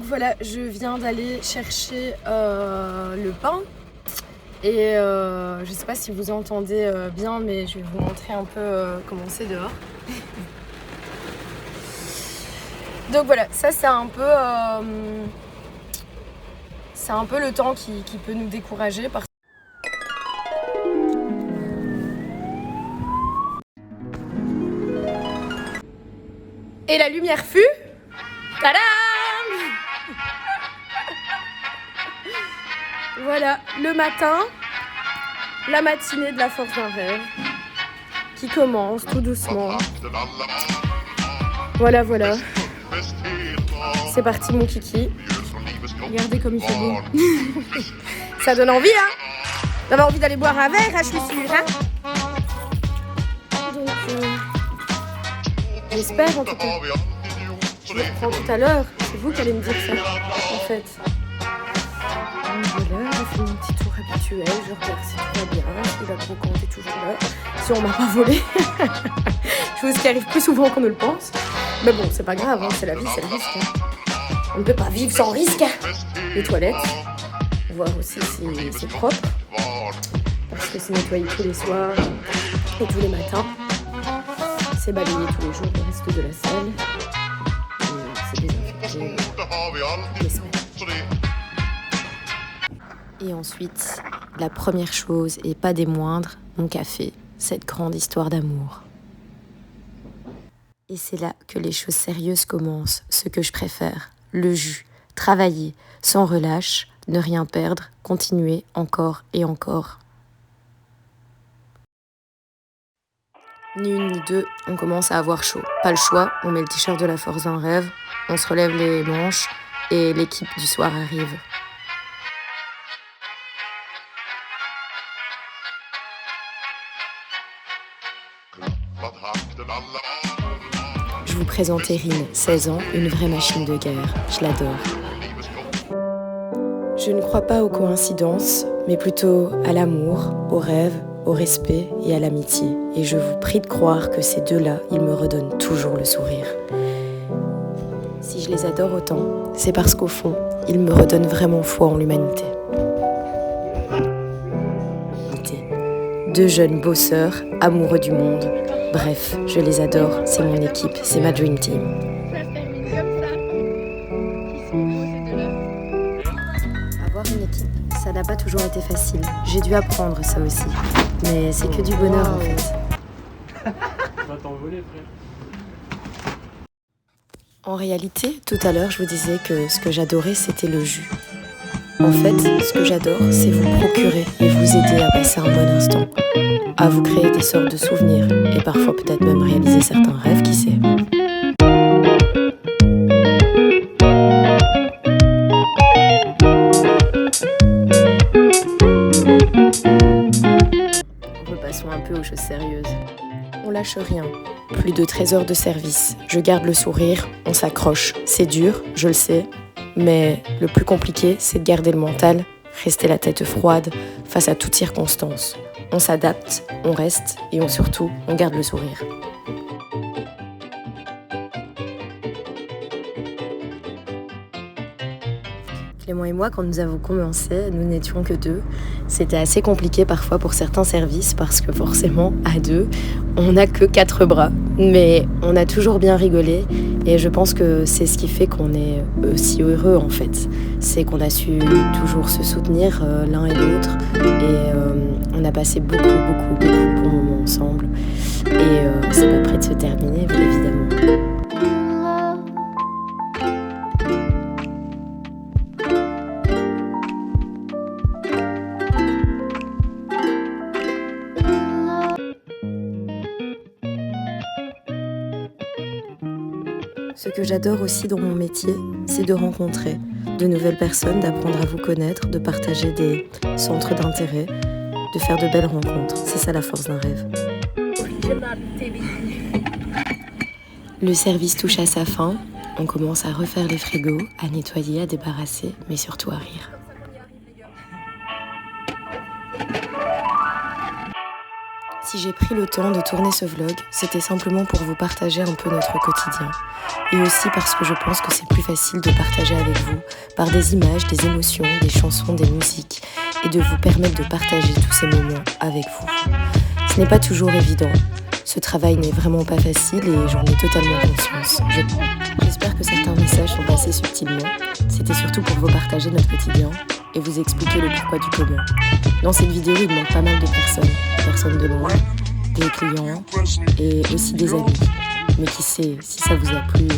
voilà, je viens d'aller chercher le pain. Et je sais pas si vous entendez bien, mais je vais vous montrer un peu comment c'est dehors. Donc voilà, ça c'est un peu le temps qui peut nous décourager. Et la lumière fut... Tadam! Voilà, le matin, la matinée de la force d'un rêve qui commence tout doucement. Voilà, voilà. C'est parti mon kiki. Regardez comme il fait beau. Ça donne envie, hein, d'avoir envie d'aller boire un verre, hein, je suis sûre, hein. Donc, j'espère en tout cas. Je le reprends tout à l'heure. C'est vous qui allez me dire ça, en fait. Donc voilà, je fais mon petit tour habituel. Je regarde si tout va bien, si la brocante est toujours là, si on m'a pas volé. Chose qui arrive plus souvent qu'on ne le pense. Mais bon, c'est pas grave, hein, c'est la vie, c'est le risque. Hein. On ne peut pas vivre sans risque. Les toilettes, voir aussi si c'est propre. Parce que c'est nettoyé tous les soirs et tous les matins. C'est balayé tous les jours le reste de la salle. C'est désinfecté les semaines. Et ensuite, la première chose, et pas des moindres, mon café, cette grande histoire d'amour. Et c'est là que les choses sérieuses commencent, ce que je préfère, le jus, travailler, sans relâche, ne rien perdre, continuer encore et encore. Ni une ni deux, on commence à avoir chaud. Pas le choix, on met le t-shirt de la force d'un rêve, on se relève les manches et l'équipe du soir arrive. Je vous présente Erin, 16 ans, une vraie machine de guerre. Je l'adore. Je ne crois pas aux coïncidences, mais plutôt à l'amour, au rêve, au respect et à l'amitié. Et je vous prie de croire que ces deux-là, ils me redonnent toujours le sourire. Si je les adore autant, c'est parce qu'au fond, ils me redonnent vraiment foi en l'humanité. Deux jeunes bosseurs, amoureux du monde. Bref, je les adore, c'est mon équipe, c'est ma dream team. Avoir une équipe, ça n'a pas toujours été facile. J'ai dû apprendre ça aussi. Mais c'est que du bonheur en fait. Tu vas t'envoler, frère. En réalité, tout à l'heure, je vous disais que ce que j'adorais, c'était le jus. En fait, ce que j'adore, c'est vous procurer et vous aider à passer un bon instant, à vous créer des sortes de souvenirs et parfois peut-être même réaliser certains rêves, qui sait. Repassons un peu aux choses sérieuses. On lâche rien. Plus de 13 heures de service. Je garde le sourire, on s'accroche. C'est dur, je le sais. Mais le plus compliqué, c'est de garder le mental, rester la tête froide face à toutes circonstances. On s'adapte, on reste et surtout, on garde le sourire. Clément et moi, quand nous avons commencé, nous n'étions que deux. C'était assez compliqué parfois pour certains services parce que forcément, à deux, on n'a que 4 bras. Mais on a toujours bien rigolé et je pense que c'est ce qui fait qu'on est aussi heureux en fait. C'est qu'on a su toujours se soutenir l'un et l'autre et on a passé beaucoup de bons moments ensemble. Et c'est pas près de se terminer, bien évidemment. Ce que j'adore aussi dans mon métier, c'est de rencontrer de nouvelles personnes, d'apprendre à vous connaître, de partager des centres d'intérêt, de faire de belles rencontres. C'est ça la force d'un rêve. Le service touche à sa fin. On commence à refaire les frigos, à nettoyer, à débarrasser, mais surtout à rire. Si j'ai pris le temps de tourner ce vlog, c'était simplement pour vous partager un peu notre quotidien. Et aussi parce que je pense que c'est plus facile de partager avec vous, par des images, des émotions, des chansons, des musiques, et de vous permettre de partager tous ces moments avec vous. Ce n'est pas toujours évident. Ce travail n'est vraiment pas facile et j'en ai totalement conscience. J'espère que certains messages sont passés subtilement. C'était surtout pour vous partager notre quotidien et vous expliquer le pourquoi du comment. Dans cette vidéo, il manque pas mal de personnes de loin, des clients et aussi des amis. Mais qui sait, si ça vous a plu,